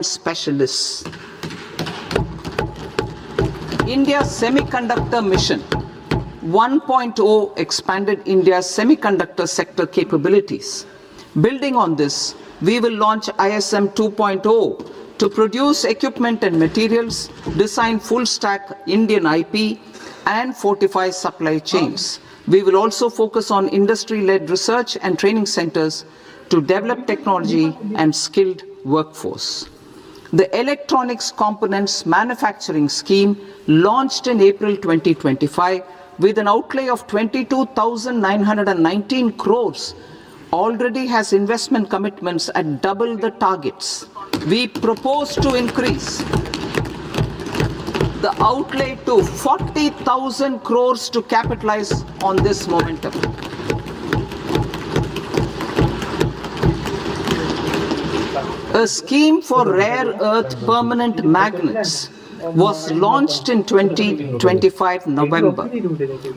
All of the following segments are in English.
specialists. India's Semiconductor Mission 1.0 expanded India's semiconductor sector capabilities. Building on this, we will launch ISM 2.0 to produce equipment and materials, design full-stack Indian IP, and fortify supply chains. We will also focus on industry-led research and training centers to develop technology and skilled workforce. The Electronics Components Manufacturing Scheme, launched in April 2025 with an outlay of 22,919 crores, already has investment commitments at double the targets. We propose to increase the outlay to 40,000 crores to capitalize on this momentum. A scheme for rare earth permanent magnets was launched in 2025 November.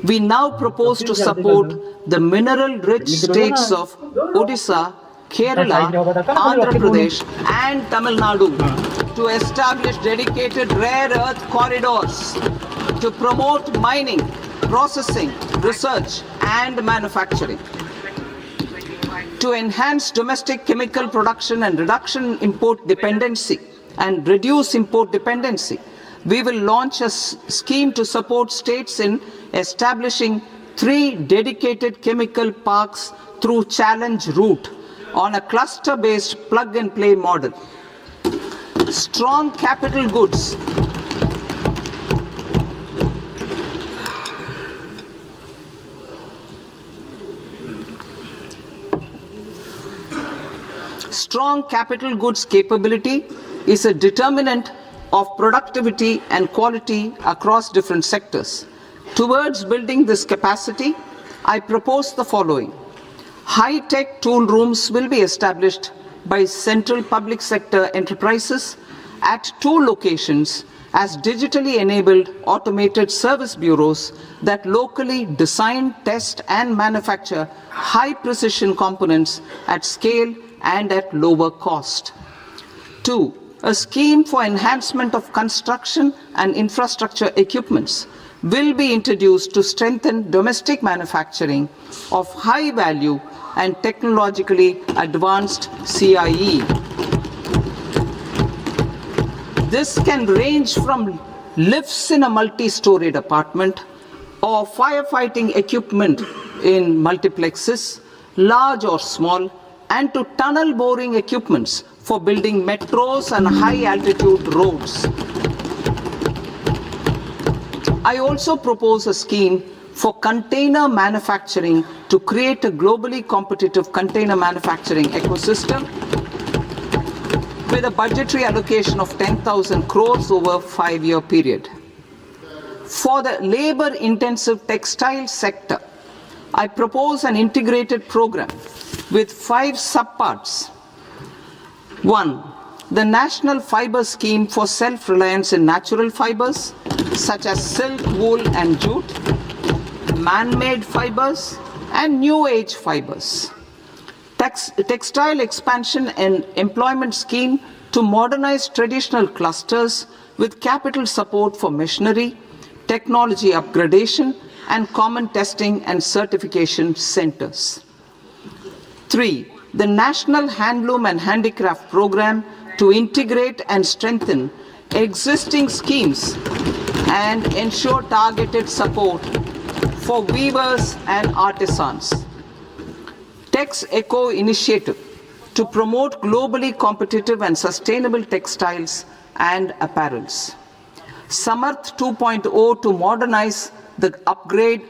We now propose to support the mineral-rich states of Odisha, Kerala, Andhra Pradesh, and Tamil Nadu to establish dedicated rare earth corridors to promote mining, processing, research, and manufacturing. To enhance domestic chemical production and reduction import dependency and reduce import dependency, we will launch a scheme to support states in establishing 3 dedicated chemical parks through challenge route on a cluster-based plug-and-play model. Strong capital goods. Strong capital goods capability is a determinant of productivity and quality across different sectors. Towards building this capacity, I propose the following. High-tech tool rooms will be established by central public sector enterprises at 2 locations as digitally enabled automated service bureaus that locally design, test, and manufacture high-precision components at scale and at lower cost. 2. A scheme for enhancement of construction and infrastructure equipments will be introduced to strengthen domestic manufacturing of high value and technologically advanced CIE. This can range from lifts in a multi-storied apartment or firefighting equipment in multiplexes, large or small, and to tunnel boring equipments for building metros and high-altitude roads. I also propose a scheme for container manufacturing to create a globally competitive container manufacturing ecosystem with a budgetary allocation of 10,000 crores over a 5-year period. For the labor-intensive textile sector, I propose an integrated program with 5 subparts. 1. The National Fiber Scheme for self-reliance in natural fibers, such as silk, wool, and jute, man-made fibers, and new age fibers. Textile expansion and employment scheme to modernize traditional clusters with capital support for machinery, technology upgradation, and common testing and certification centers. 3. The National Handloom and Handicraft Program to integrate and strengthen existing schemes and ensure targeted support for weavers and artisans. Tex Eco Initiative to promote globally competitive and sustainable textiles and apparels. Samarth 2.0 to modernize the upgrade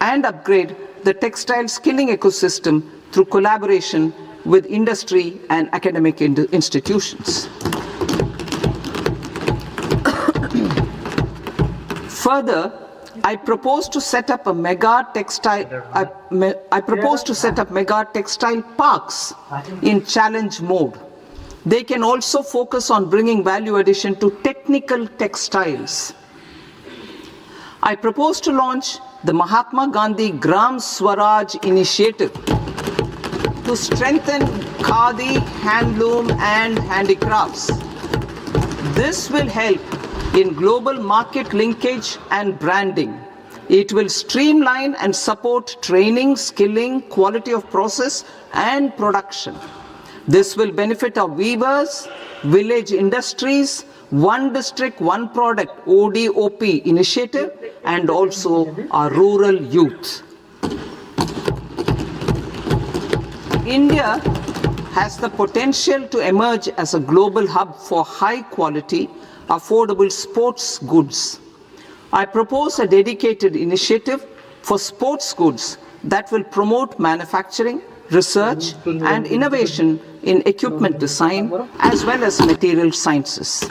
the textile skilling ecosystem through collaboration with industry and academic institutions. Further, I propose to set up mega textile parks in challenge mode. They can also focus on bringing value addition to technical textiles. I propose to launch the Mahatma Gandhi Gram Swaraj initiative to strengthen khadi, handloom, and handicrafts This will help in global market linkage and branding. It will streamline and support training, skilling, quality of process, and production. This will benefit our weavers, village industries, One District, One Product ODOP initiative, and also our rural youth. India has the potential to emerge as a global hub for high quality, affordable sports goods. I propose a dedicated initiative for sports goods that will promote manufacturing, research, and innovation in equipment design as well as material sciences.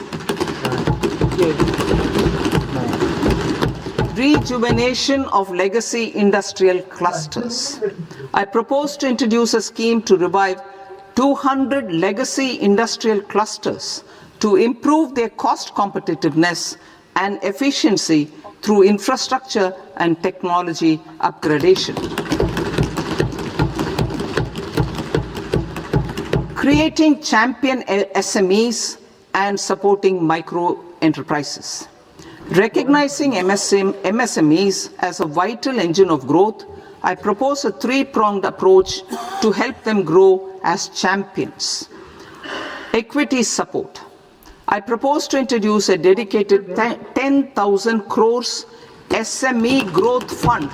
Rejuvenation of legacy industrial clusters. I propose to introduce a scheme to revive 200 legacy industrial clusters to improve their cost competitiveness and efficiency through infrastructure and technology upgradation. Creating champion SMEs and supporting micro enterprises. Recognizing MSMEs as a vital engine of growth, I propose a three-pronged approach to help them grow as champions. Equity support. I propose to introduce a dedicated 10,000 crores SME growth fund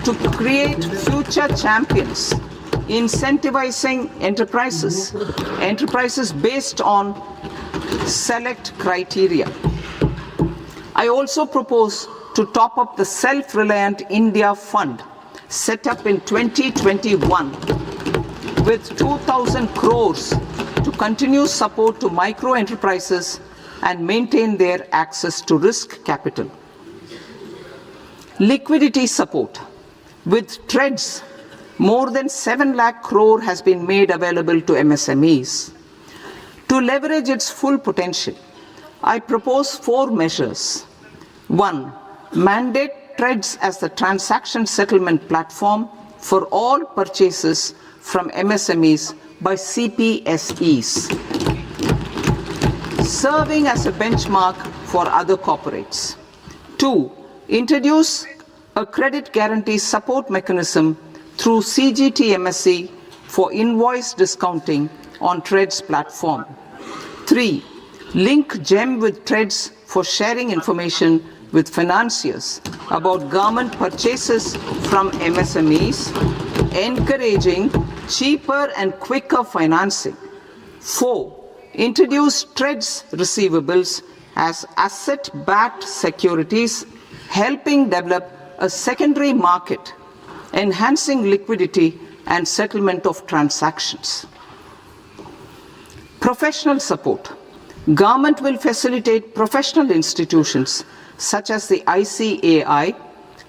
to create future champions, incentivizing enterprises based on select criteria. I also propose to top up the Self-Reliant India Fund set up in 2021 with 2,000 crores to continue support to micro enterprises and maintain their access to risk capital. Liquidity support. With TREDS, more than 7 lakh crore has been made available to MSMEs. To leverage its full potential, I propose 4 measures. 1. Mandate TREDS as the transaction settlement platform for all purchases from MSMEs by CPSEs, serving as a benchmark for other corporates. 2. Introduce a credit guarantee support mechanism through CGT MSE for invoice discounting on TREDS platform. 3. Link GEM with TREDS for sharing information with financiers about government purchases from MSMEs, encouraging cheaper and quicker financing. 4. Introduce TREDS receivables as asset-backed securities, helping develop a secondary market, enhancing liquidity and settlement of transactions. Professional support. Government will facilitate professional institutions such as the ICAI,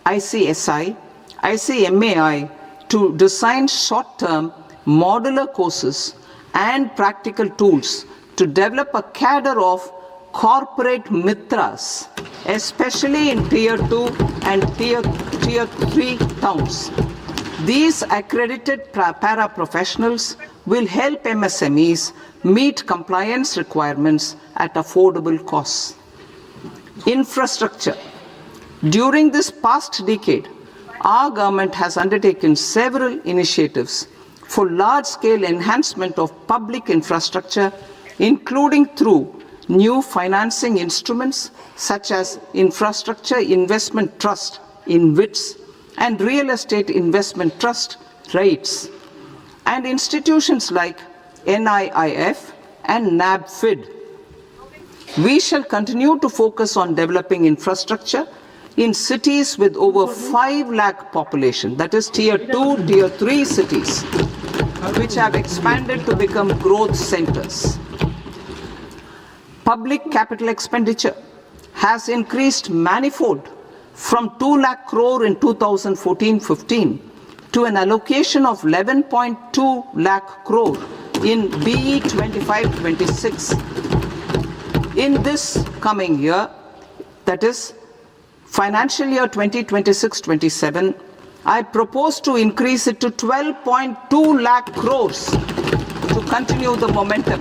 ICSI, ICMAI to design short-term modular courses and practical tools to develop a cadre of corporate mitras, especially in Tier 2 and Tier 3 towns. These accredited para-professionals will help MSMEs meet compliance requirements at affordable costs. Infrastructure. During this past decade, our government has undertaken several initiatives for large-scale enhancement of public infrastructure, including through new financing instruments such as Infrastructure Investment Trust (InvITs) and Real Estate Investment Trust (REITs), and institutions like NIIF and NABFID. We shall continue to focus on developing infrastructure in cities with over 5 lakh population, that is Tier 2, Tier 3 cities, which have expanded to become growth centers. Public capital expenditure has increased manifold from 2 lakh crore in 2014-15 to an allocation of 11.2 lakh crore in BE 25-26. In this coming year, that is financial year 2026-27, I propose to increase it to 12.2 lakh crores to continue the momentum.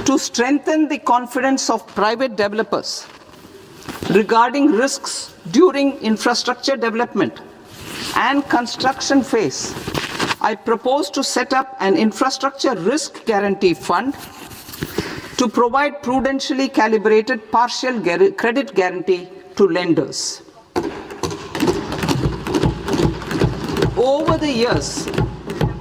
to strengthen the confidence of private developers regarding risks during infrastructure development and construction phase, I propose to set up an infrastructure risk guarantee fund to provide prudentially calibrated partial credit guarantee to lenders. Over the years,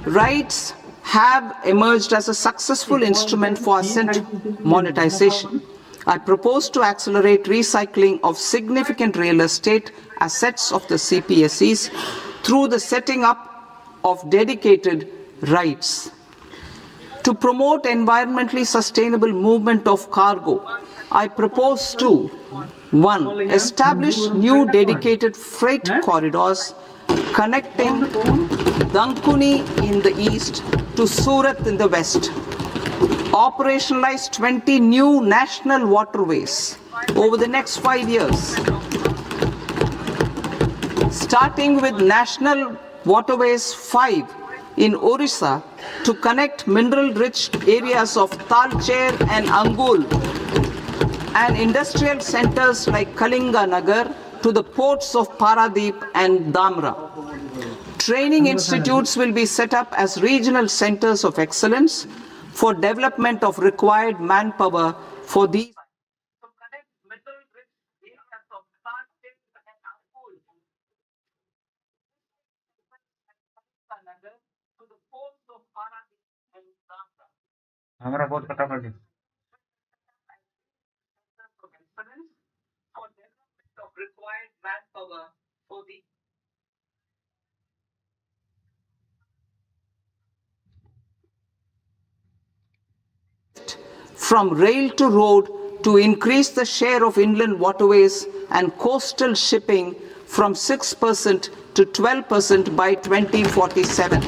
RITES have emerged as a successful instrument for asset monetization. I propose to accelerate recycling of significant real estate assets of the CPSEs through the setting up of dedicated RITES. To promote environmentally sustainable movement of cargo, I propose to 1. Establish new dedicated freight corridors connecting Dankuni in the east to Surat in the west. Operationalize 20 new national waterways over the next 5 years, starting with National Waterways 5 in Orissa to connect mineral-rich areas of Talcher and Angul and industrial centers like Kalinga Nagar to the ports of Paradeep and Dhamra. Training institutes will be set up as regional centers of excellence for development of required manpower for these. हमारा बहुत फटाफट from rail to road to increase the share of inland waterways and coastal shipping from 6% to 12% by 2047.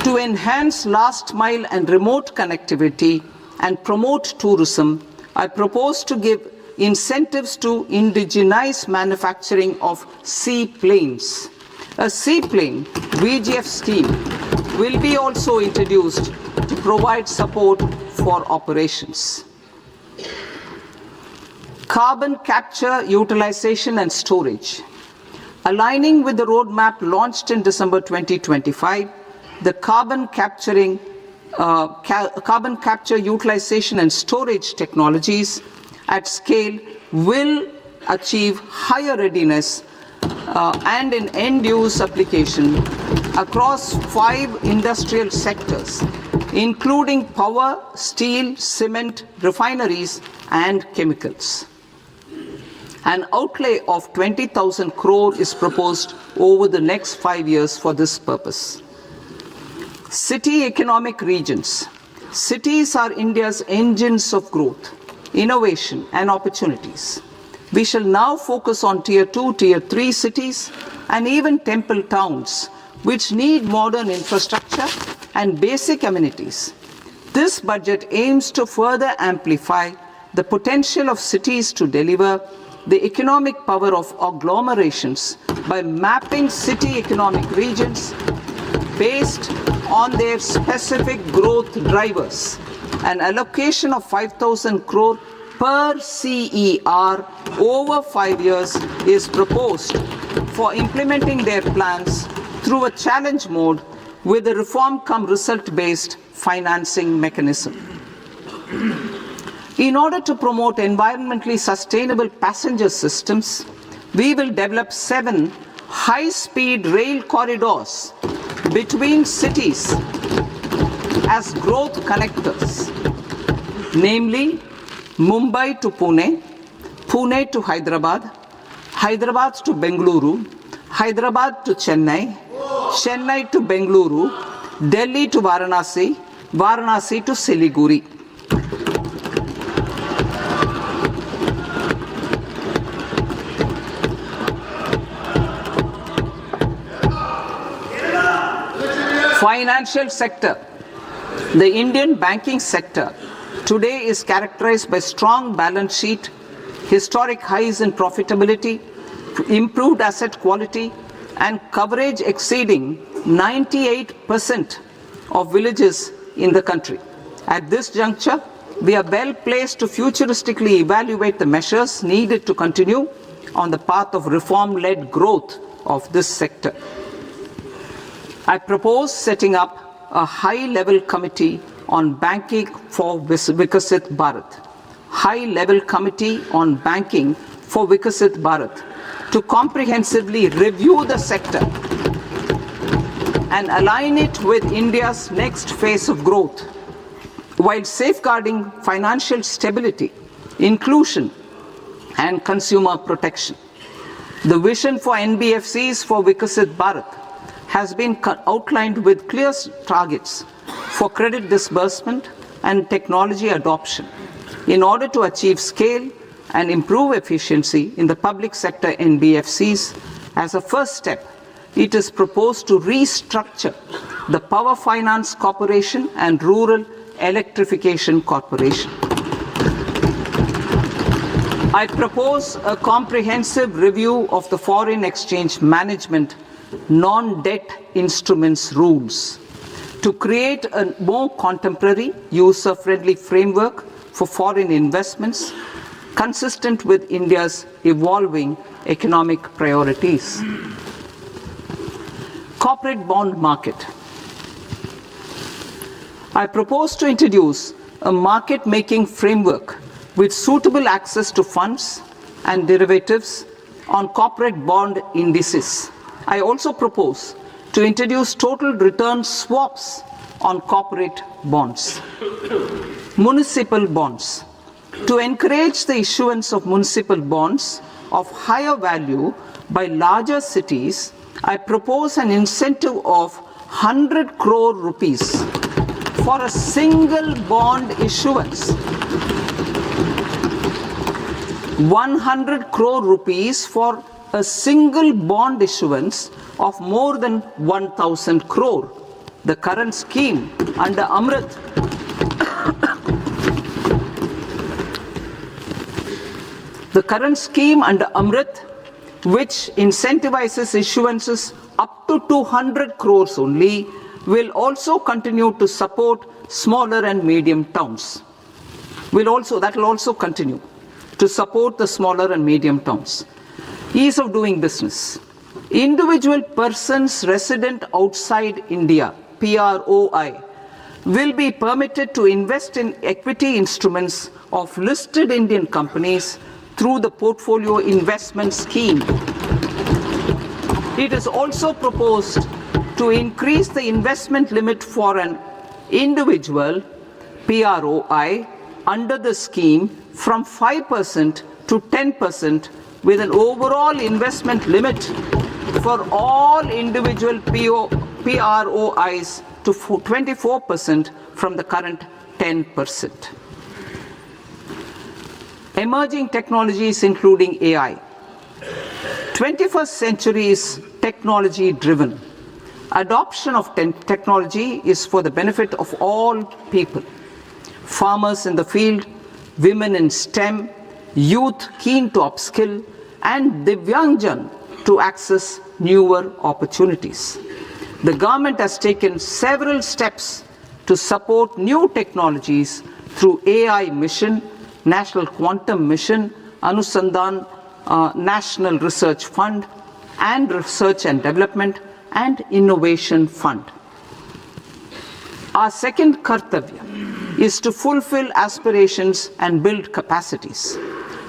To enhance last mile and remote connectivity and promote tourism, I propose to give incentives to indigenize manufacturing of seaplanes. A seaplane VGF scheme will be also introduced to provide support for operations. Carbon capture, utilization and storage. Aligning with the roadmap launched in December 2025, the carbon capture, utilization and storage technologies at scale will achieve higher readiness and in end-use application across 5 industrial sectors, including power, steel, cement, refineries, and chemicals. An outlay of 20,000 crore is proposed over the next 5 years for this purpose. City economic regions. Cities are India's engines of growth, innovation, and opportunities. We shall now focus on Tier 2, Tier 3 cities, and even temple towns, which need modern infrastructure and basic amenities. This budget aims to further amplify the potential of cities to deliver the economic power of agglomerations by mapping city economic regions based on their specific growth drivers. An allocation of 5,000 crore per CER over 5 years is proposed for implementing their plans through a challenge mode with a reform-cum-result-based financing mechanism. In order to promote environmentally sustainable passenger systems, we will develop 7 high-speed rail corridors between cities as growth connectors, namely Mumbai to Pune, Pune to Hyderabad, Hyderabad to Bengaluru, Hyderabad to Chennai, Chennai to Bengaluru, Delhi to Varanasi, Varanasi to Siliguri. Financial sector. The Indian banking sector today is characterized by strong balance sheet, historic highs in profitability, improved asset quality, and coverage exceeding 98% of villages in the country. At this juncture, we are well placed to futuristically evaluate the measures needed to continue on the path of reform-led growth of this sector. I propose setting up a high-level committee on banking for Vikasit Bharat. High-level committee on banking for Vikasit Bharat to comprehensively review the sector and align it with India's next phase of growth, while safeguarding financial stability, inclusion, and consumer protection. The vision for NBFCs for Vikasit Bharat has been outlined with clear targets for credit disbursement and technology adoption in order to achieve scale and improve efficiency in the public sector NBFCs. As a first step, it is proposed to restructure the Power Finance Corporation and Rural Electrification Corporation. I propose a comprehensive review of the foreign exchange management non-debt instruments rules to create a more contemporary, user-friendly framework for foreign investments consistent with India's evolving economic priorities. Corporate bond market. I propose to introduce a market-making framework with suitable access to funds and derivatives on corporate bond indices. I also propose to introduce total return swaps on corporate bonds. Municipal bonds. To encourage the issuance of municipal bonds of higher value by larger cities, I propose an incentive of 100 crore rupees for a single bond issuance. 100 crore rupees for a single bond issuance of more than 1,000 crore. The current scheme under Amrit which incentivizes issuances up to 200 crores only, will also continue to support smaller and medium towns. That will also continue to support the smaller and medium towns. Ease of doing business. Individual persons resident outside India, PROI, will be permitted to invest in equity instruments of listed Indian companies through the Portfolio Investment Scheme. It is also proposed to increase the investment limit for an individual PROI under the scheme from 5% to 10%, with an overall investment limit for all individual PROIs to 24% from the current 10%. Emerging technologies including AI. 21st century is technology driven. Adoption of technology is for the benefit of all people. Farmers in the field, women in STEM, youth keen to upskill, and Divyangjan to access newer opportunities. The government has taken several steps to support new technologies through AI Mission, National Quantum Mission, Anusandhan National Research Fund, and Research and Development and Innovation Fund. Our second kartavya is to fulfill aspirations and build capacities.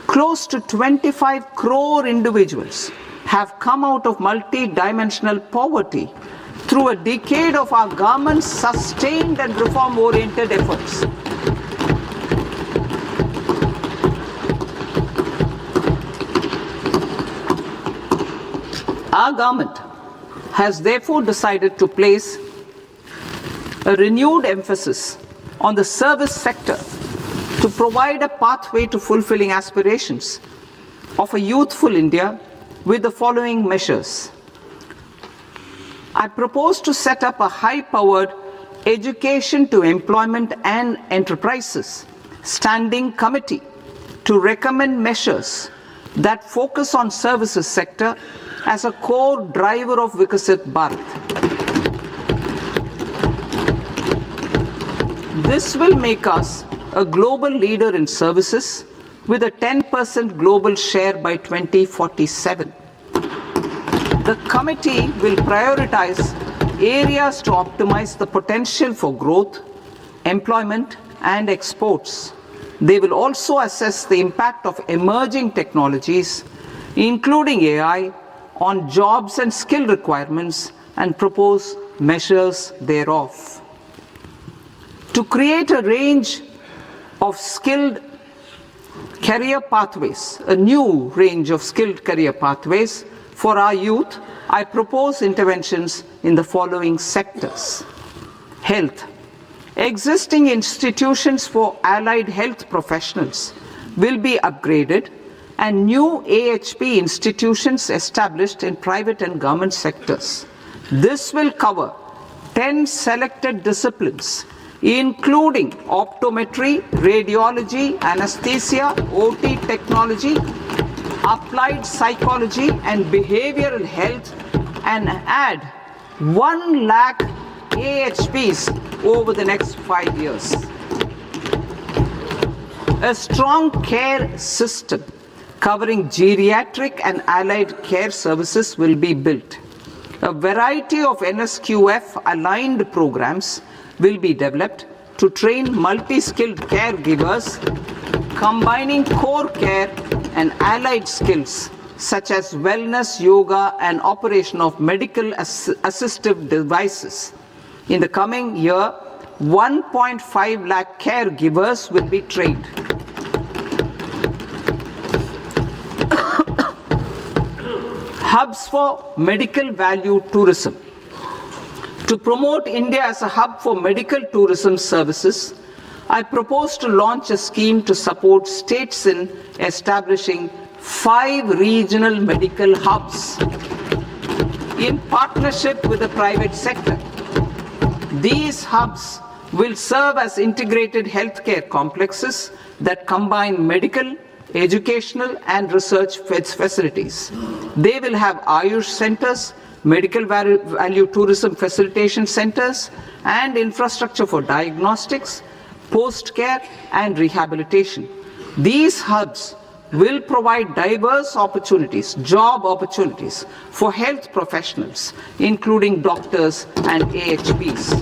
Close to 25 crore individuals have come out of multi-dimensional poverty through a decade of our government's sustained and reform-oriented efforts. Our government has therefore decided to place a renewed emphasis on the service sector to provide a pathway to fulfilling aspirations of a youthful India with the following measures. I propose to set up a high-powered Education to Employment and Enterprises Standing Committee to recommend measures that focus on services sector as a core driver of Vikasit Bharat. This will make us a global leader in services with a 10% global share by 2047. The committee will prioritize areas to optimize the potential for growth, employment, and exports. They will also assess the impact of emerging technologies, including AI, on jobs and skill requirements and propose measures thereof. To create a range of skilled career pathways, a new range of skilled career pathways for our youth, I propose interventions in the following sectors. Health. Existing institutions for allied health professionals will be upgraded and new AHP institutions established in private and government sectors. This will cover 10 selected disciplines, including optometry, radiology, anesthesia, OT technology, applied psychology and behavioral health, and add 1 lakh AHPs over the next 5 years. A strong care system covering geriatric and allied care services will be built. A variety of NSQF aligned programs will be developed to train multi-skilled caregivers, combining core care and allied skills such as wellness, yoga, and operation of medical assistive devices. In the coming year, 1.5 lakh caregivers will be trained. Hubs for medical value tourism. To promote India as a hub for medical tourism services, I propose to launch a scheme to support states in establishing 5 regional medical hubs in partnership with the private sector. These hubs will serve as integrated healthcare complexes that combine medical, educational, and research facilities. They will have Ayush centers, medical value tourism facilitation centers, and infrastructure for diagnostics, post-care, and rehabilitation. These hubs will provide diverse opportunities, job opportunities for health professionals, including doctors and AHPs.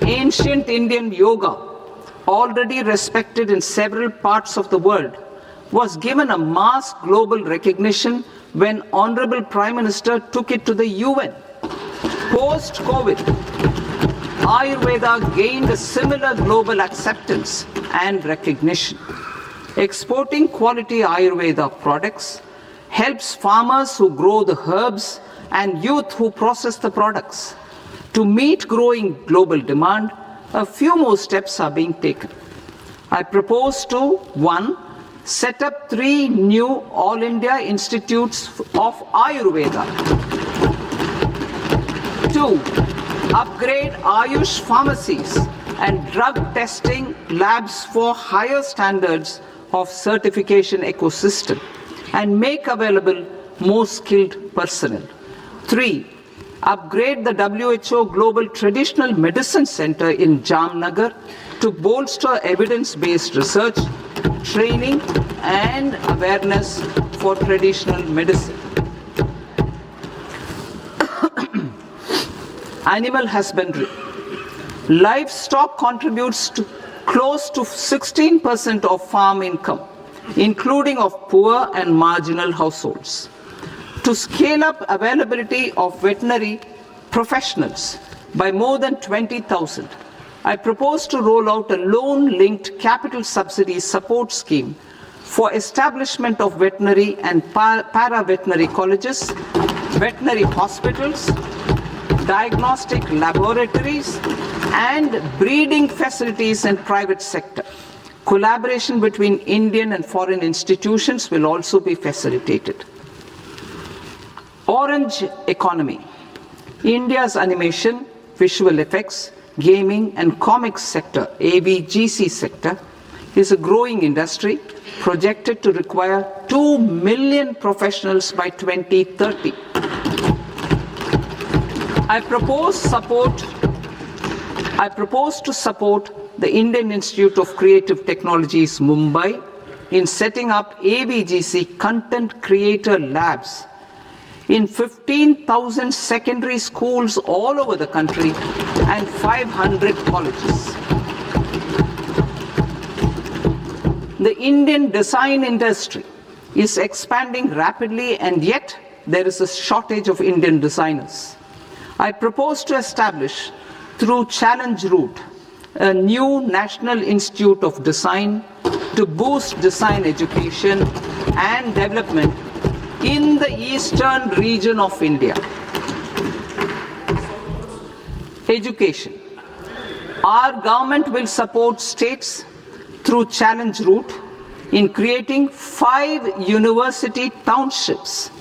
Ancient Indian yoga, already respected in several parts of the world, was given a mass global recognition when Honorable Prime Minister took it to the UN. Post-COVID, Ayurveda gained a similar global acceptance and recognition. Exporting quality Ayurveda products helps farmers who grow the herbs and youth who process the products. To meet growing global demand, a few more steps are being taken. I propose to 1. Set up 3 new All India Institutes of Ayurveda. 2. Upgrade Ayush pharmacies and drug testing labs for higher standards of certification ecosystem and make available more skilled personnel. 3. Upgrade the WHO Global Traditional Medicine Center in Jamnagar to bolster evidence-based research, training, and awareness for traditional medicine. Animal husbandry. Livestock contributes to close to 16% of farm income, including of poor and marginal households. To scale up availability of veterinary professionals by more than 20,000, I propose to roll out a loan-linked capital subsidy support scheme for establishment of veterinary and para-veterinary colleges, veterinary hospitals, diagnostic laboratories, and breeding facilities in private sector. Collaboration between Indian and foreign institutions will also be facilitated. Orange economy. India's animation, visual effects, gaming and comics sector, AVGC sector, is a growing industry projected to require 2 million professionals by 2030. I propose to support the Indian Institute of Creative Technologies, Mumbai, in setting up ABGC Content Creator Labs in 15,000 secondary schools all over the country and 500 colleges. The Indian design industry is expanding rapidly, and yet there is a shortage of Indian designers. I propose to establish, through Challenge Route, a new National Institute of Design to boost design education and development in the eastern region of India. Education. Our government will support states through Challenge Route in creating 5 university townships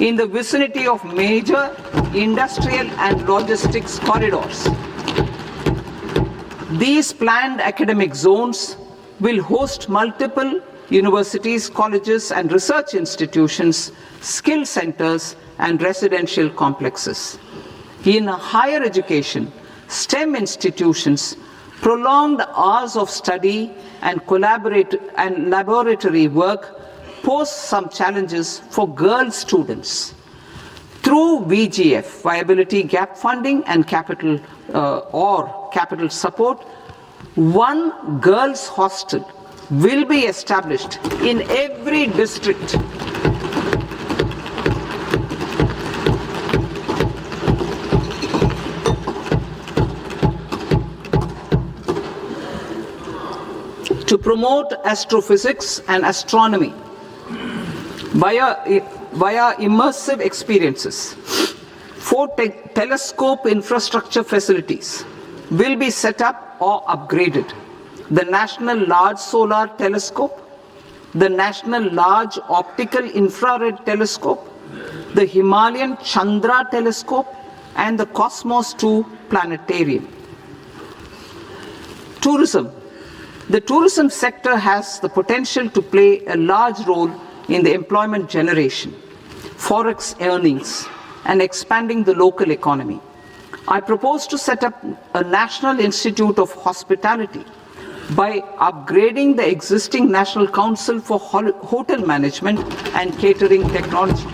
in the vicinity of major industrial and logistics corridors. These planned academic zones will host multiple universities, colleges and research institutions, skill centers and residential complexes. In higher education, STEM institutions, prolonged hours of study and laboratory work pose some challenges for girl students. Through VGF, Viability Gap Funding and capital support, one girls' hostel will be established in every district. To promote astrophysics and astronomy via immersive experiences. 4 telescope infrastructure facilities will be set up or upgraded. The National Large Solar Telescope, the National Large Optical Infrared Telescope, the Himalayan Chandra Telescope, and the Cosmos 2 Planetarium. Tourism. The tourism sector has the potential to play a large role in the employment generation, forex earnings, and expanding the local economy. I propose to set up a National Institute of Hospitality by upgrading the existing National Council for Hotel Management and Catering Technology.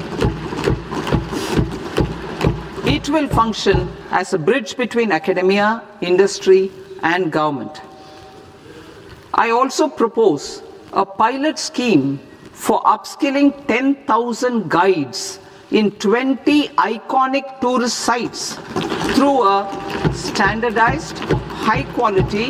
It will function as a bridge between academia, industry, and government. I also propose a pilot scheme for upskilling 10,000 guides in 20 iconic tourist sites through a standardized, high-quality,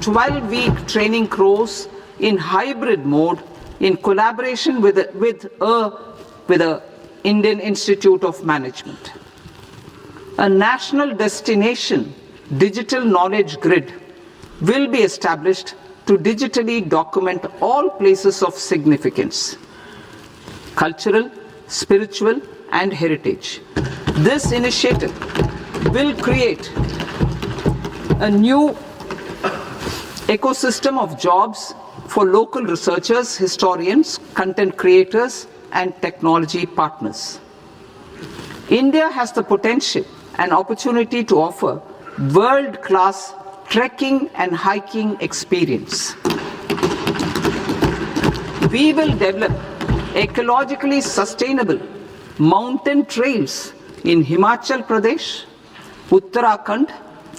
12-week training course in hybrid mode in collaboration with the Indian Institute of Management. A national destination digital knowledge grid will be established to digitally document all places of significance, cultural, spiritual, and heritage. This initiative will create a new ecosystem of jobs for local researchers, historians, content creators, and technology partners. India has the potential and opportunity to offer world-class trekking and hiking experience. We will develop ecologically sustainable mountain trails in Himachal Pradesh, Uttarakhand,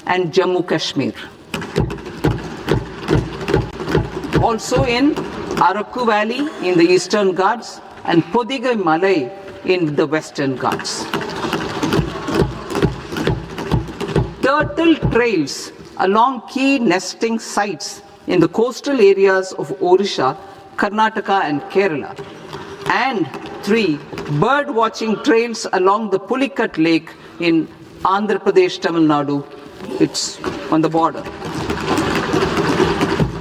and Jammu Kashmir. Also in Araku Valley in the Eastern Ghats and Podigai Malai in the Western Ghats. Turtle trails along key nesting sites in the coastal areas of Odisha, Karnataka, and Kerala. And 3 bird watching trails along the Pulikat Lake in Andhra Pradesh, Tamil Nadu. It's on the border.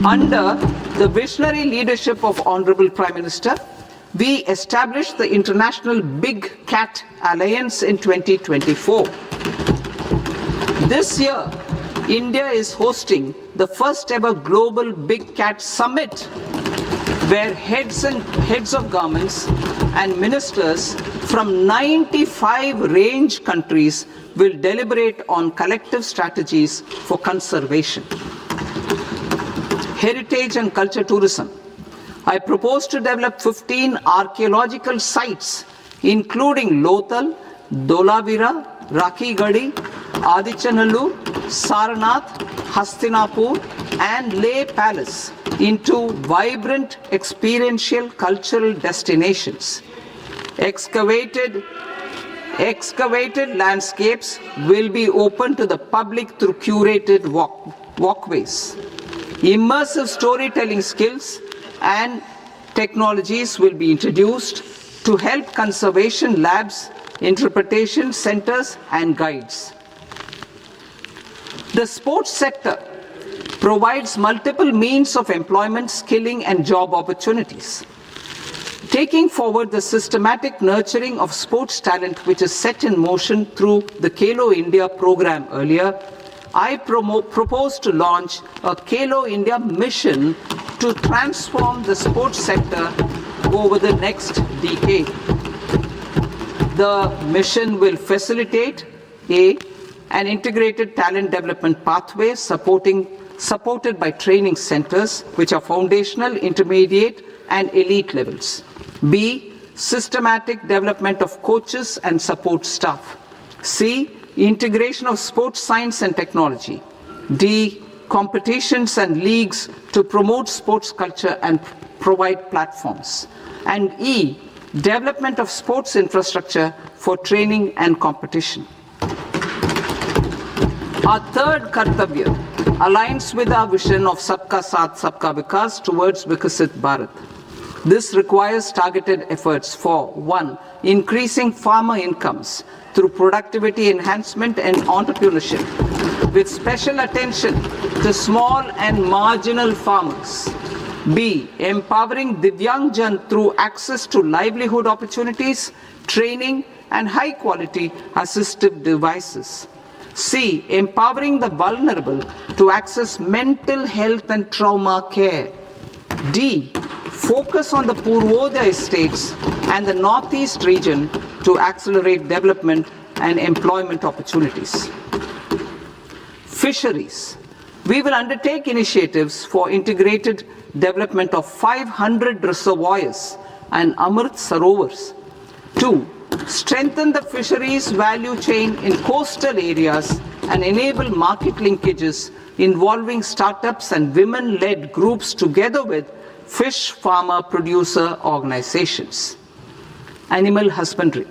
Under the visionary leadership of Honorable Prime Minister, we established the International Big Cat Alliance in 2024. This year, India is hosting the first ever Global Big Cat Summit, where heads of governments and ministers from 95 range countries will deliberate on collective strategies for conservation. Heritage and culture tourism. I propose to develop 15 archaeological sites, including Lothal, Dholavira, Rakhigarhi, Adichanallur, Saranath, Hastinapur, and Leh Palace into vibrant experiential cultural destinations. Excavated landscapes will be open to the public through curated walkways. Immersive storytelling skills and technologies will be introduced to help conservation labs, interpretation centers, and guides. The sports sector provides multiple means of employment, skilling, and job opportunities. Taking forward the systematic nurturing of sports talent which is set in motion through the Khelo India program earlier, I propose to launch a Khelo India mission to transform the sports sector over the next decade. The mission will facilitate an integrated talent development pathway supported by training centers which are foundational, intermediate, and elite levels. B, systematic development of coaches and support staff. C, integration of sports science and technology. D, competitions and leagues to promote sports culture and provide platforms. And E, development of sports infrastructure for training and competition. Our third Kartavya aligns with our vision of Sabka Saath, Sabka Vikas towards Vikasit Bharat. This requires targeted efforts for 1. Increasing farmer incomes through productivity enhancement and entrepreneurship, with special attention to small and marginal farmers. B. Empowering Divyangjan through access to livelihood opportunities, training, and high-quality assistive devices. C. Empowering the vulnerable to access mental health and trauma care. D. Focus on the Purvodaya states and the Northeast region to accelerate development and employment opportunities. Fisheries. We will undertake initiatives for integrated development of 500 reservoirs and Amrit Sarovars. 2. Strengthen the fisheries value chain in coastal areas and enable market linkages involving startups and women-led groups together with fish farmer producer organizations. Animal husbandry.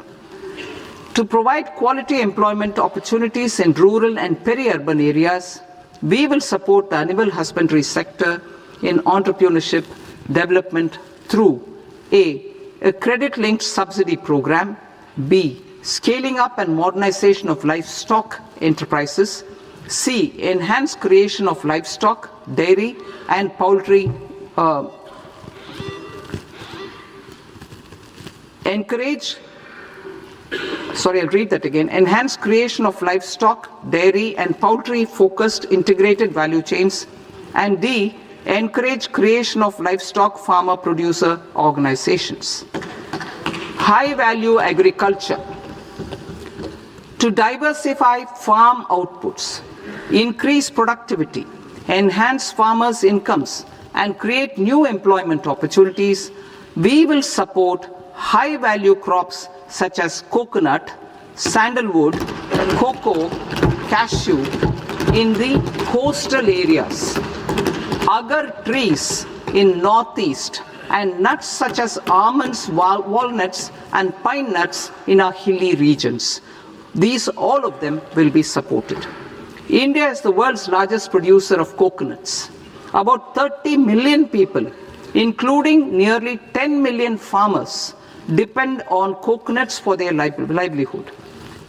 To provide quality employment opportunities in rural and peri-urban areas, we will support the animal husbandry sector in entrepreneurship development through a credit-linked subsidy program, B, scaling up and modernization of livestock enterprises, C, enhanced creation of livestock, dairy, and poultry enhanced creation of livestock, dairy, and poultry-focused integrated value chains, and D, encourage creation of livestock farmer-producer organizations. High-value agriculture. To diversify farm outputs, increase productivity, enhance farmers' incomes, and create new employment opportunities, we will support high-value crops such as coconut, sandalwood, cocoa, cashew in the coastal areas, agar trees in northeast, and nuts such as almonds, walnuts, and pine nuts in our hilly regions. These, all of them, will be supported. India is the world's largest producer of coconuts. About 30 million people, including nearly 10 million farmers, depend on coconuts for their livelihood.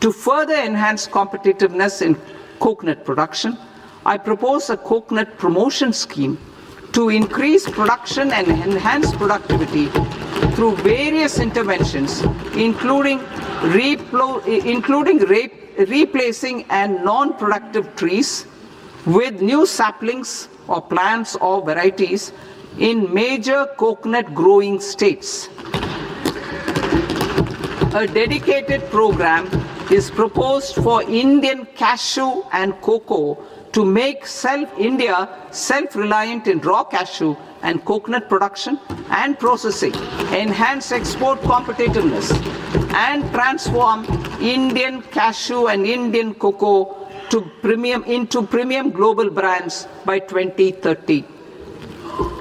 To further enhance competitiveness in coconut production, I propose a coconut promotion scheme to increase production and enhance productivity through various interventions, including replacing and non-productive trees with new saplings or plants or varieties in major coconut growing states. A dedicated program is proposed for Indian cashew and cocoa to make India self-reliant in raw cashew and coconut production and processing, enhance export competitiveness, and transform Indian cashew and Indian cocoa into premium global brands by 2030.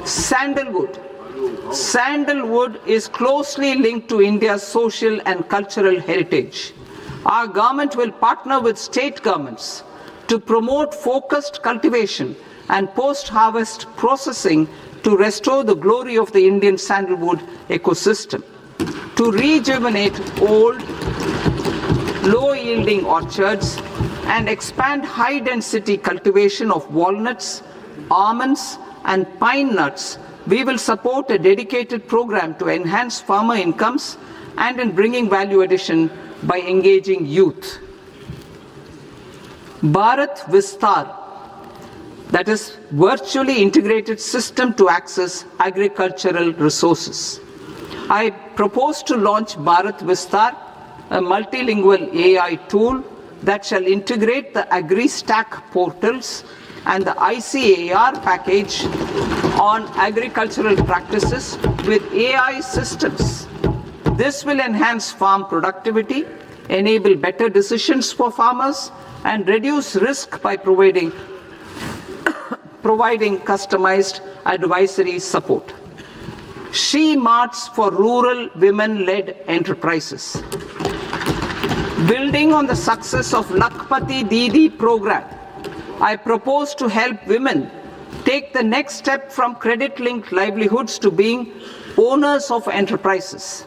Sandalwood. Sandalwood is closely linked to India's social and cultural heritage. Our government will partner with state governments to promote focused cultivation and post-harvest processing to restore the glory of the Indian sandalwood ecosystem, to rejuvenate old, low-yielding orchards and expand high-density cultivation of walnuts, almonds, and pine nuts. We will support a dedicated program to enhance farmer incomes and in bringing value addition by engaging youth. Bharat Vistar, that is virtually integrated system to access agricultural resources. I propose to launch Bharat Vistar, a multilingual AI tool that shall integrate the AgriStack portals and the ICAR package on agricultural practices with AI systems. This will enhance farm productivity, enable better decisions for farmers, and reduce risk by providing customized advisory support. She Marts for rural women-led enterprises. Building on the success of Lakpati Didi program, I propose to help women take the next step from credit-linked livelihoods to being owners of enterprises.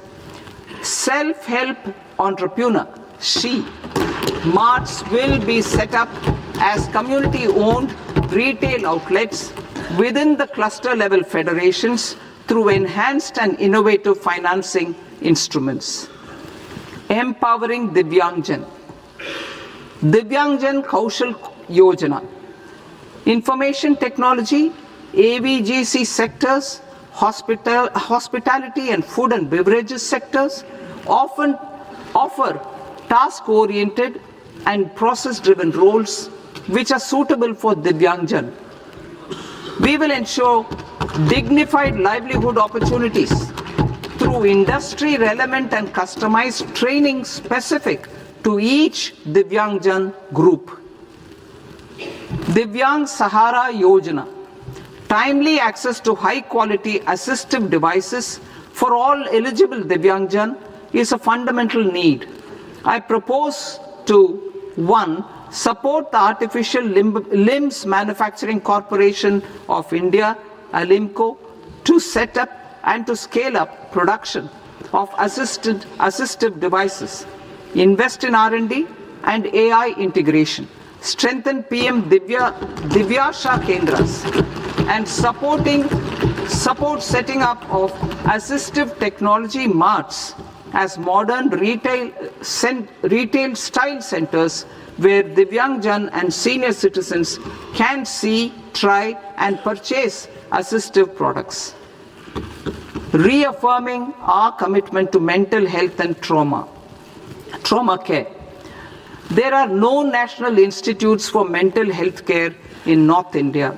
Self-help entrepreneur, She Marts will be set up as community-owned retail outlets within the cluster-level federations through enhanced and innovative financing instruments. Empowering Divyangjan. Divyangjan Kaushal Yojana. Information technology, AVGC sectors, hospitality and food and beverages sectors often offer task-oriented and process-driven roles which are suitable for Divyangjan. We will ensure dignified livelihood opportunities through industry-relevant and customized training specific to each Divyangjan group. Divyang Sahara Yojana. Timely access to high-quality assistive devices for all eligible Divyangjan is a fundamental need. I propose to 1. Support the Artificial Limbs Manufacturing Corporation of India, Alimco, to set up and to scale up production of assistive devices, invest in R&D and AI integration, strengthen PM Divyasha Kendras, and support setting up of assistive technology marts as modern retail style centers where Divyangjan and senior citizens can see, try and purchase assistive products. Reaffirming our commitment to mental health and trauma care. There are no national institutes for mental health care in North India.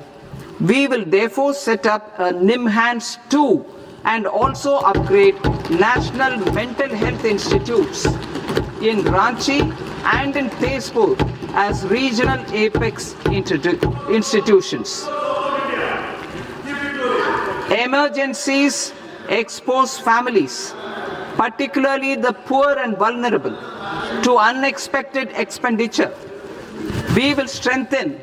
We will therefore set up a NIMHANS 2 and also upgrade national mental health institutes in Ranchi and in Tezpur as regional apex institutions. Emergencies expose families, particularly the poor and vulnerable, to unexpected expenditure. We will strengthen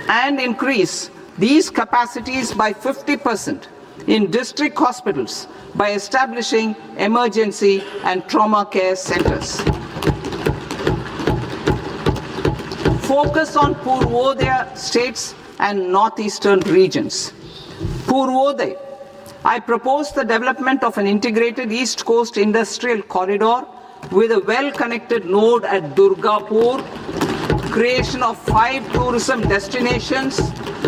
and increase these capacities by 50% in district hospitals by establishing emergency and trauma care centers. Focus on Purvodaya states and northeastern regions. Purvodaya. I propose the development of an integrated East Coast industrial corridor with a well-connected node at Durgapur, creation of 5 tourism destinations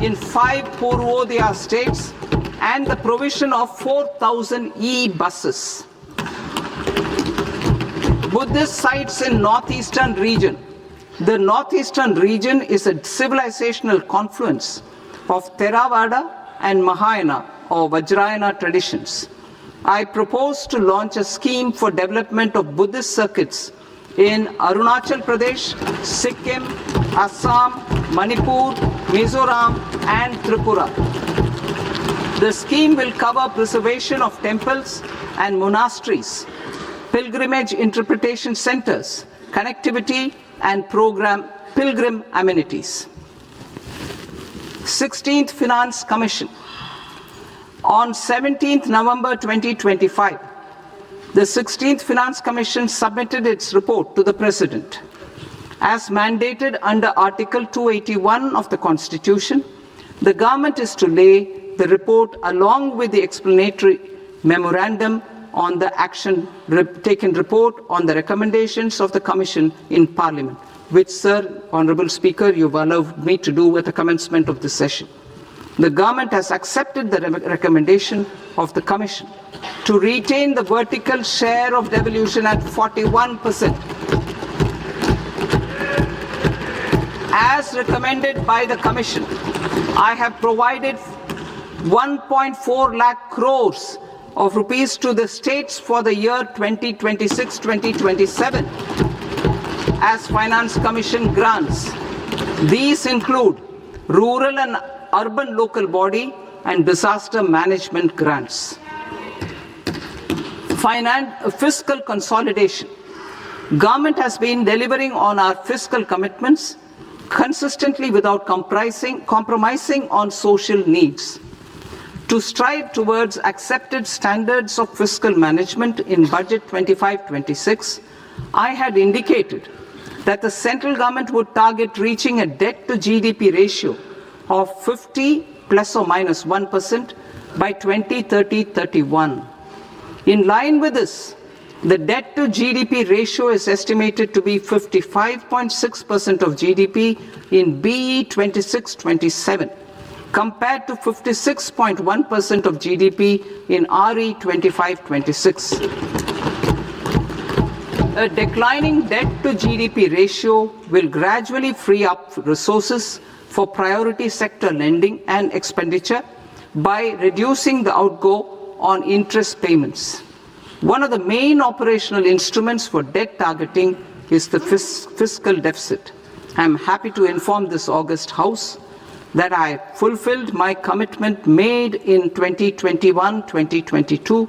in 5 Purvodaya states, and the provision of 4,000 e-buses. Buddhist sites in northeastern region. The northeastern region is a civilizational confluence of Theravada and Mahayana or Vajrayana traditions. I propose to launch a scheme for development of Buddhist circuits in Arunachal Pradesh, Sikkim, Assam, Manipur, Mizoram, and Tripura. The scheme will cover preservation of temples and monasteries, pilgrimage interpretation centers, connectivity, and pilgrim amenities. 16th Finance Commission. On 17th November 2025, the 16th Finance Commission submitted its report to the President. As mandated under Article 281 of the Constitution, the government is to lay the report along with the explanatory memorandum on the action taken report on the recommendations of the Commission in Parliament, which, Sir, Honourable Speaker, you've allowed me to do at the commencement of this session. The government has accepted the recommendation of the Commission to retain the vertical share of devolution at 41%. As recommended by the Commission, I have provided 1.4 lakh crores of rupees to the states for the year 2026-2027 as Finance Commission grants. These include rural and urban local body and disaster management grants. Fiscal consolidation. Government has been delivering on our fiscal commitments consistently without compromising on social needs. To strive towards accepted standards of fiscal management in Budget 25-26, I had indicated that the central government would target reaching a debt to GDP ratio of 50 plus or minus 1% by 2030-31. In line with this, the debt to GDP ratio is estimated to be 55.6% of GDP in BE 26-27. compared to 56.1% of GDP in RE 25-26. A declining debt to GDP ratio will gradually free up resources for priority sector lending and expenditure by reducing the outgo on interest payments. One of the main operational instruments for debt targeting is the fiscal deficit. I am happy to inform this august House that I fulfilled my commitment made in 2021-2022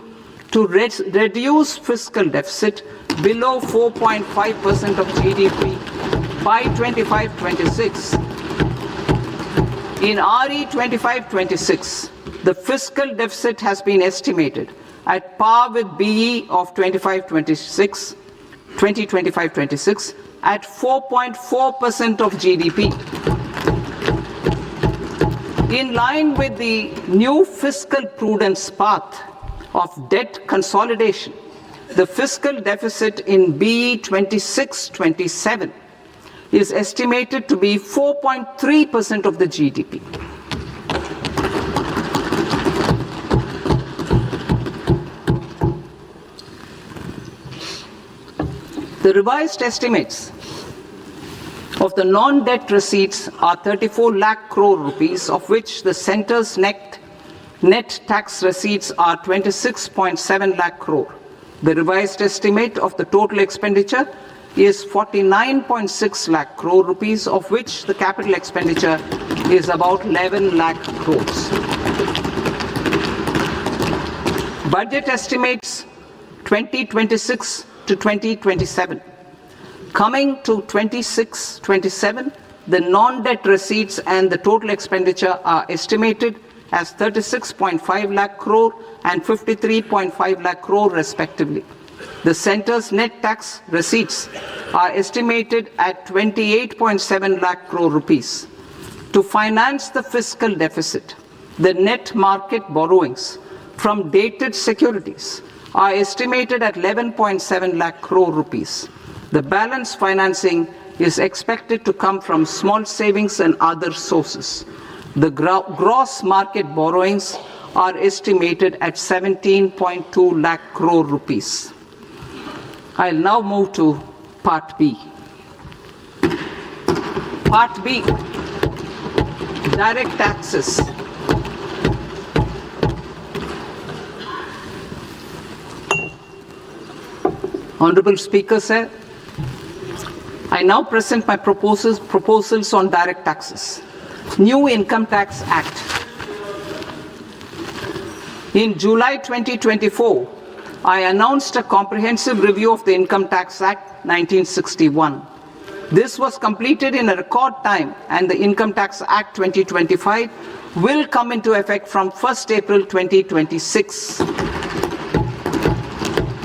to reduce fiscal deficit below 4.5% of GDP by 25-26. In RE 25-26, the fiscal deficit has been estimated at par with BE of 2025-26 at 4.4% of GDP. In line with the new fiscal prudence path of debt consolidation, the fiscal deficit in BE 26-27 is estimated to be 4.3% of the GDP. The revised estimates of the non-debt receipts are 34 lakh crore rupees, of which the centre's net tax receipts are 26.7 lakh crore. The revised estimate of the total expenditure is 49.6 lakh crore rupees, of which the capital expenditure is about 11 lakh crores. Budget estimates 2026 to 2027. Coming to 26-27, the non-debt receipts and the total expenditure are estimated as 36.5 lakh crore and 53.5 lakh crore respectively. The centre's net tax receipts are estimated at 28.7 lakh crore rupees. To finance the fiscal deficit, the net market borrowings from dated securities are estimated at 11.7 lakh crore rupees. The balance financing is expected to come from small savings and other sources. The gross market borrowings are estimated at 17.2 lakh crore rupees. I'll now move to Part B. Part B, direct taxes. Honorable Speaker, sir, I now present my proposals on direct taxes. New Income Tax Act. In July 2024, I announced a comprehensive review of the Income Tax Act 1961. This was completed in a record time, and the Income Tax Act 2025 will come into effect from 1st April 2026.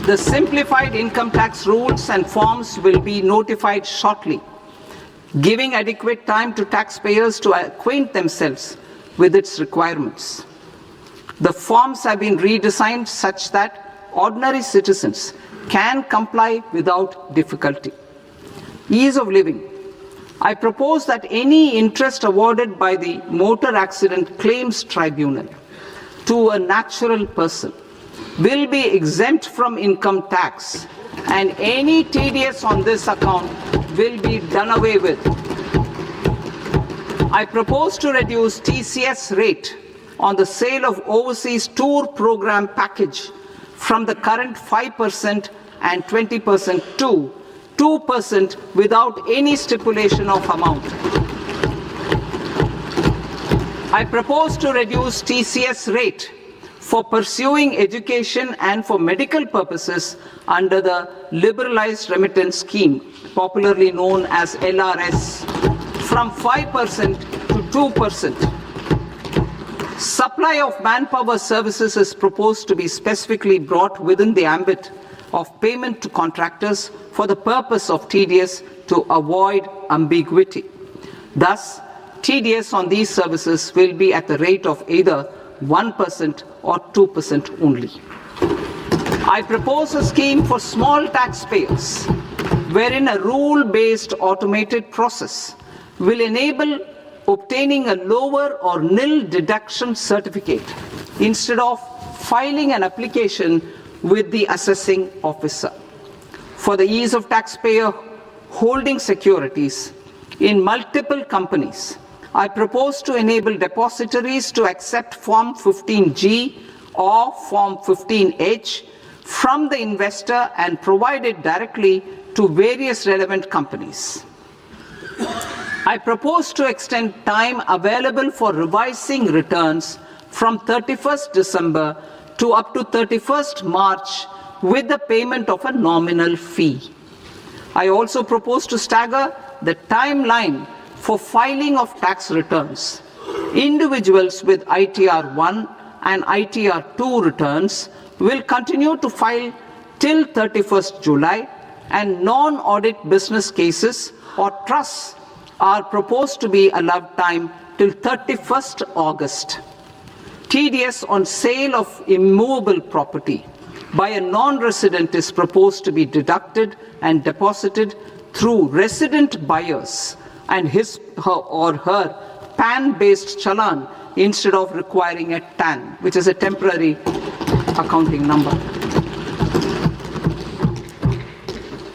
The simplified income tax rules and forms will be notified shortly, giving adequate time to taxpayers to acquaint themselves with its requirements. The forms have been redesigned such that ordinary citizens can comply without difficulty. Ease of living. I propose that any interest awarded by the Motor Accident Claims Tribunal to a natural person will be exempt from income tax, and any TDS on this account will be done away with. I propose to reduce TCS rate on the sale of overseas tour program package from the current 5% and 20% to 2% without any stipulation of amount. I propose to reduce TCS rate for pursuing education and for medical purposes under the Liberalized Remittance Scheme, popularly known as LRS, from 5% to 2%. Supply of manpower services is proposed to be specifically brought within the ambit of payment to contractors for the purpose of TDS to avoid ambiguity. Thus, TDS on these services will be at the rate of either 1% or 2% only. I propose a scheme for small taxpayers, wherein a rule-based automated process will enable obtaining a lower or nil deduction certificate instead of filing an application with the assessing officer. For the ease of taxpayer holding securities in multiple companies, I propose to enable depositories to accept Form 15G or Form 15H from the investor and provide it directly to various relevant companies. I propose to extend time available for revising returns from 31st December to up to 31st March with the payment of a nominal fee. I also propose to stagger the timeline for filing of tax returns. Individuals with ITR 1 and ITR 2 returns will continue to file till 31st July, and non-audit business cases or trusts are proposed to be allowed time till 31st August. TDS on sale of immovable property by a non-resident is proposed to be deducted and deposited through resident buyers and his or her PAN-based challan instead of requiring a TAN, which is a temporary accounting number.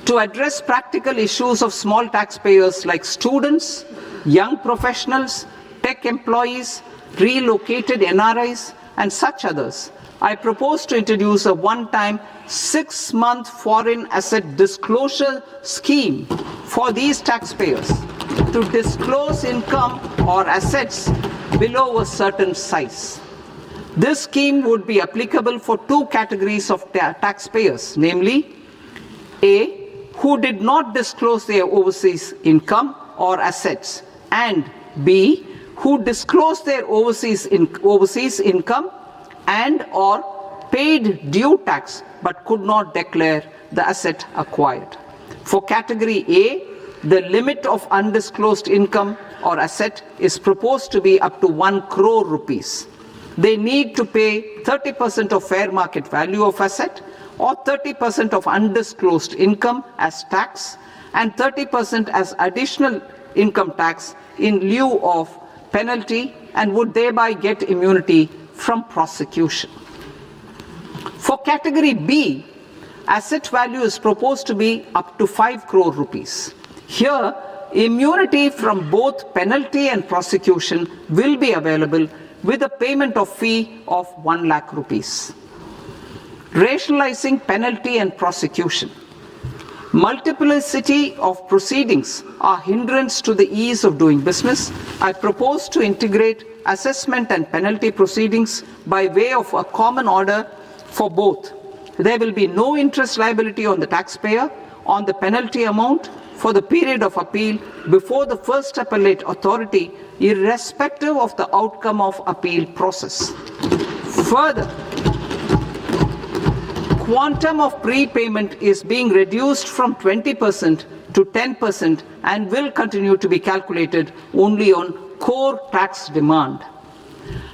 To address practical issues of small taxpayers like students, young professionals, tech employees, relocated NRIs, and such others, I propose to introduce a one-time 6-month foreign asset disclosure scheme for these taxpayers to disclose income or assets below a certain size. This scheme would be applicable for two categories of taxpayers, namely A, who did not disclose their overseas income or assets, and B, who disclosed their overseas income and or paid due tax but could not declare the asset acquired. For category A, the limit of undisclosed income or asset is proposed to be up to 1 crore rupees. They need to pay 30% of fair market value of asset or 30% of undisclosed income as tax and 30% as additional income tax in lieu of penalty, and would thereby get immunity from prosecution. For category B, asset value is proposed to be up to 5 crore rupees. Here, immunity from both penalty and prosecution will be available with a payment of fee of 1 lakh rupees. Rationalizing penalty and prosecution. Multiplicity of proceedings are hindrance to the ease of doing business. I propose to integrate assessment and penalty proceedings by way of a common order for both. There will be no interest liability on the taxpayer on the penalty amount for the period of appeal before the first appellate authority, irrespective of the outcome of appeal process. Further, quantum of prepayment is being reduced from 20% to 10% and will continue to be calculated only on core tax demand.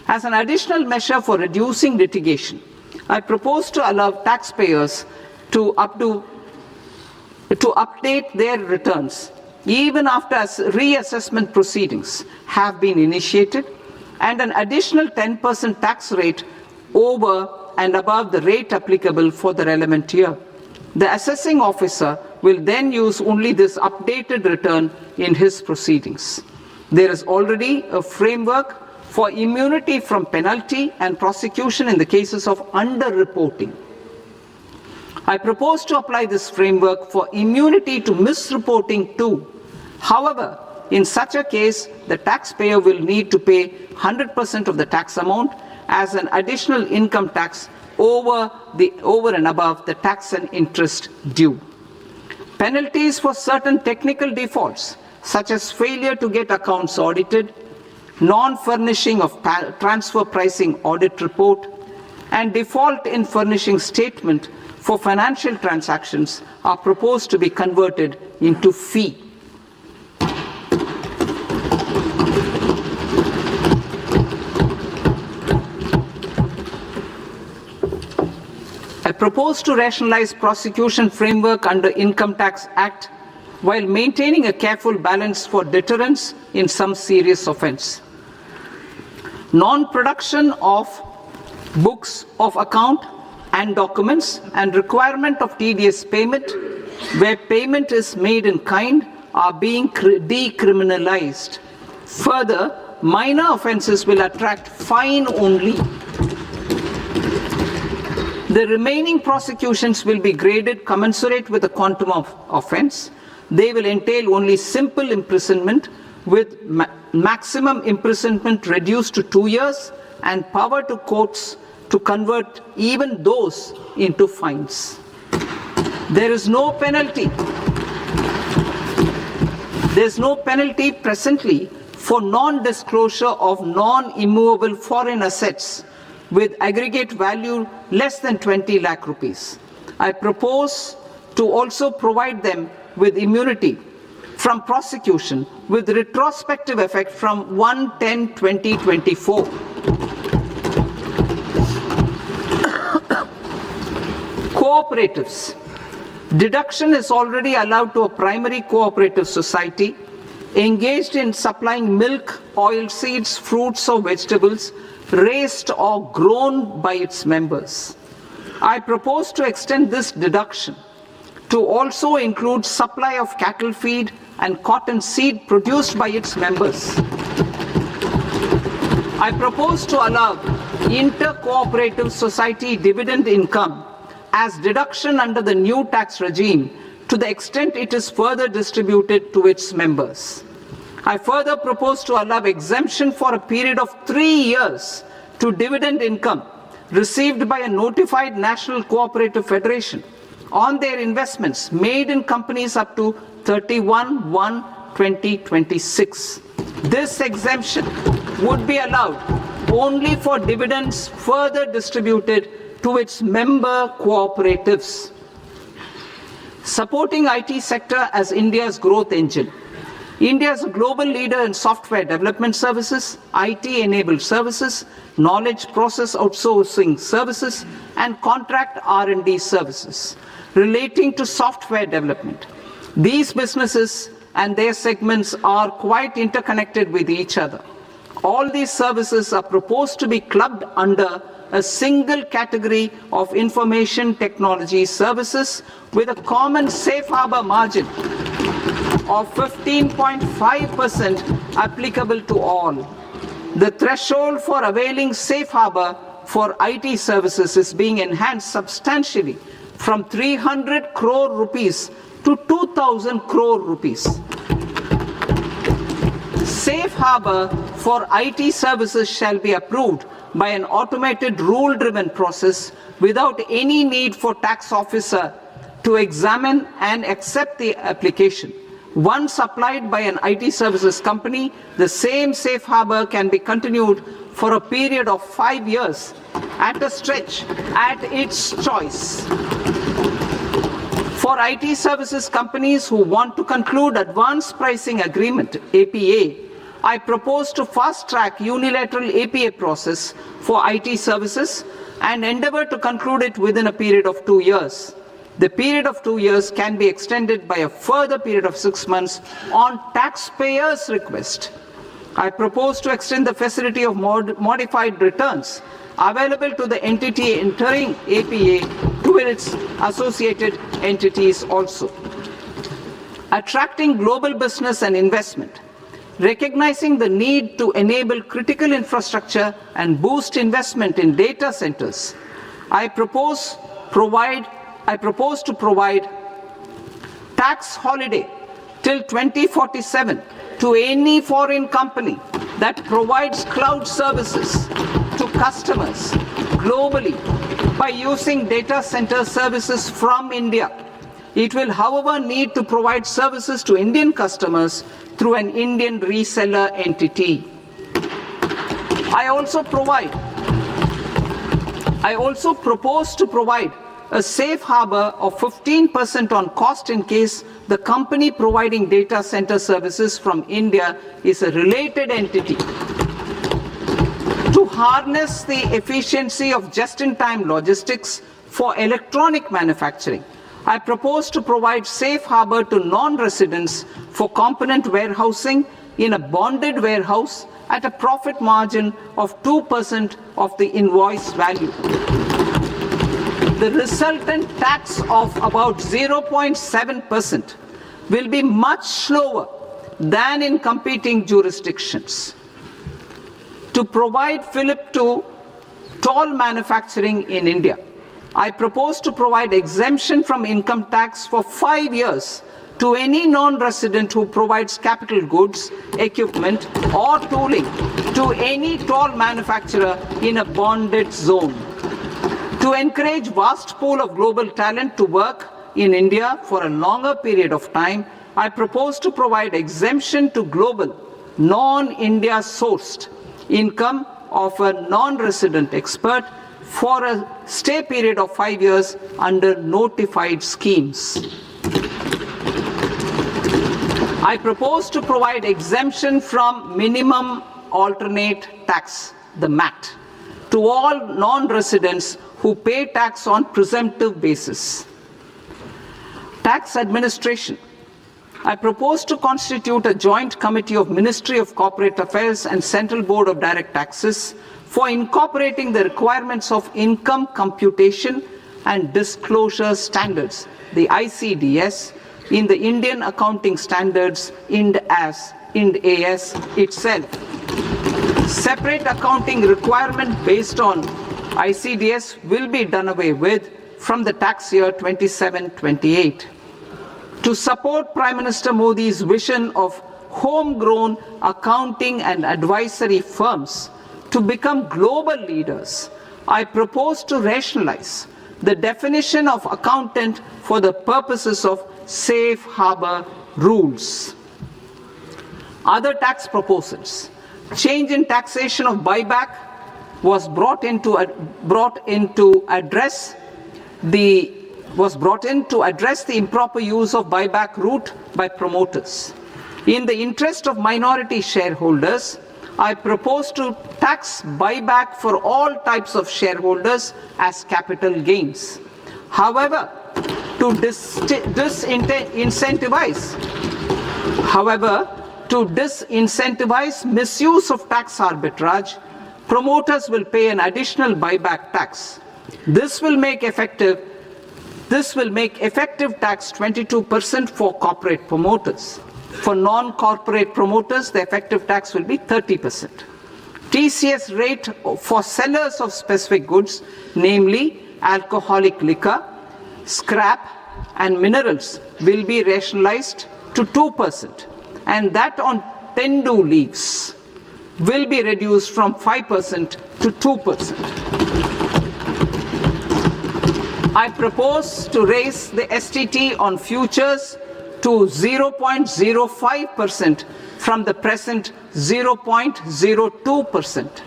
As an additional measure for reducing litigation, I propose to allow taxpayers to update their returns even after reassessment proceedings have been initiated, and an additional 10% tax rate over and above the rate applicable for the relevant year. The assessing officer will then use only this updated return in his proceedings. There is already a framework for immunity from penalty and prosecution in the cases of underreporting. I propose to apply this framework for immunity to misreporting too. However, in such a case, the taxpayer will need to pay 100% of the tax amount as an additional income tax over and above the tax and interest due. Penalties for certain technical defaults, such as failure to get accounts audited, non-furnishing of transfer pricing audit report, and default in furnishing statement for financial transactions are proposed to be converted into fee. I propose to rationalize prosecution framework under Income Tax Act while maintaining a careful balance for deterrence in some serious offence. Non-production of books of account and documents and requirement of TDS payment where payment is made in kind are being decriminalized. Further, minor offences will attract fine only. The remaining prosecutions will be graded commensurate with the quantum of offence. They will entail only simple imprisonment with maximum imprisonment reduced to 2 years and power to courts to convert even those into fines. There is no penalty. There is no penalty presently for non-disclosure of non-immovable foreign assets with aggregate value less than 20 lakh rupees. I propose to also provide them with immunity from prosecution with retrospective effect from 1/10/2024. Cooperatives. Deduction is already allowed to a primary cooperative society engaged in supplying milk, oilseeds, fruits or vegetables raised or grown by its members. I propose to extend this deduction to also include supply of cattle feed and cotton seed produced by its members. I propose to allow inter-cooperative society dividend income as deduction under the new tax regime to the extent it is further distributed to its members. I further propose to allow exemption for a period of 3 years to dividend income received by a notified national cooperative federation on their investments made in companies up to 31/1/2026. This exemption would be allowed only for dividends further distributed to its member cooperatives. Supporting IT sector as India's growth engine. India is a global leader in software development services, IT-enabled services, knowledge process outsourcing services, and contract R&D services relating to software development. These businesses and their segments are quite interconnected with each other. All these services are proposed to be clubbed under a single category of information technology services with a common safe harbor margin of 15.5% applicable to all. The threshold for availing safe harbor for IT services is being enhanced substantially from 300 crore rupees to 2,000 crore rupees. Safe harbor for IT services shall be approved by an automated rule-driven process without any need for tax officer to examine and accept the application. Once applied by an IT services company, the same safe harbor can be continued for a period of 5 years at a stretch at its choice. For IT services companies who want to conclude advanced pricing agreement, APA, I propose to fast-track unilateral APA process for IT services and endeavor to conclude it within a period of 2 years. The period of 2 years can be extended by a further period of 6 months on taxpayers' request. I propose to extend the facility of modified returns available to the entity entering APA to its associated entities also. Attracting global business and investment. Recognizing the need to enable critical infrastructure and boost investment in data centers, I propose to provide tax holiday till 2047 to any foreign company that provides cloud services to customers globally by using data center services from India. It will, however, need to provide services to Indian customers through an Indian reseller entity. I also propose to provide a safe harbor of 15% on cost in case the company providing data center services from India is a related entity. To harness the efficiency of just-in-time logistics for electronic manufacturing, I propose to provide safe harbor to non-residents for component warehousing in a bonded warehouse at a profit margin of 2% of the invoice value. The resultant tax of about 0.7% will be much lower than in competing jurisdictions. To provide fillip to toll manufacturing in India, I propose to provide exemption from income tax for 5 years to any non-resident who provides capital goods, equipment, or tooling to any toll manufacturer in a bonded zone. To encourage vast pool of global talent to work in India for a longer period of time, I propose to provide exemption to global, non-India sourced income of a non-resident expert for a stay period of 5 years under notified schemes. I propose to provide exemption from minimum alternate tax, the MAT, to all non-residents who pay tax on presumptive basis. Tax administration. I propose to constitute a joint committee of Ministry of Corporate Affairs and Central Board of Direct Taxes for incorporating the requirements of income computation and disclosure standards, the ICDS, in the Indian Accounting Standards, IND AS itself. Separate accounting requirement based on ICDS will be done away with from the tax year 27-28. To support Prime Minister Modi's vision of homegrown accounting and advisory firms to become global leaders, I propose to rationalize the definition of accountant for the purposes of safe harbor rules. Other tax proposals. Change in taxation of buyback was brought in to address the improper use of buyback route by promoters. In the interest of minority shareholders, I propose to tax buyback for all types of shareholders as capital gains. However, to disincentivize misuse of tax arbitrage, promoters will pay an additional buyback tax. This will make effective tax 22% for corporate promoters. For non-corporate promoters, the effective tax will be 30%. TCS rate for sellers of specific goods, namely alcoholic liquor, scrap, and minerals, will be rationalized to 2%, and that on Tendu leaves will be reduced from 5% to 2%. I propose to raise the STT on futures to 0.05% from the present 0.02%.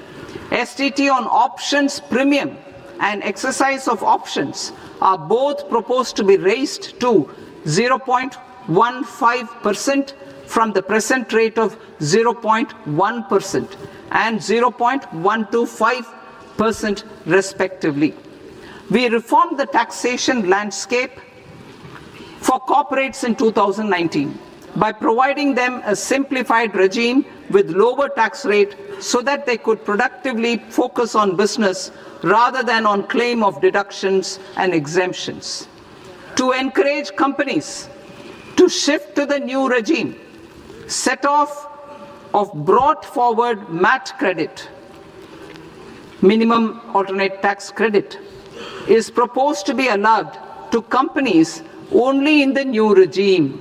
STT on options premium and exercise of options are both proposed to be raised to 0.15% from the present rate of 0.1% and 0.125% respectively. We reformed the taxation landscape for corporates in 2019 by providing them a simplified regime with lower tax rate so that they could productively focus on business rather than on claim of deductions and exemptions. To encourage companies to shift to the new regime, set-off of brought forward MAT credit, minimum alternate tax credit, is proposed to be allowed to companies only in the new regime.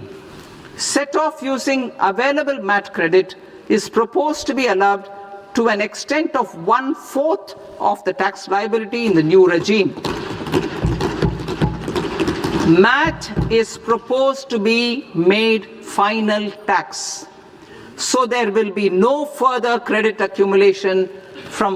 Set-off using available MAT credit is proposed to be allowed to an extent of 1/4 of the tax liability in the new regime. MAT is proposed to be made final tax, so there will be no further credit accumulation from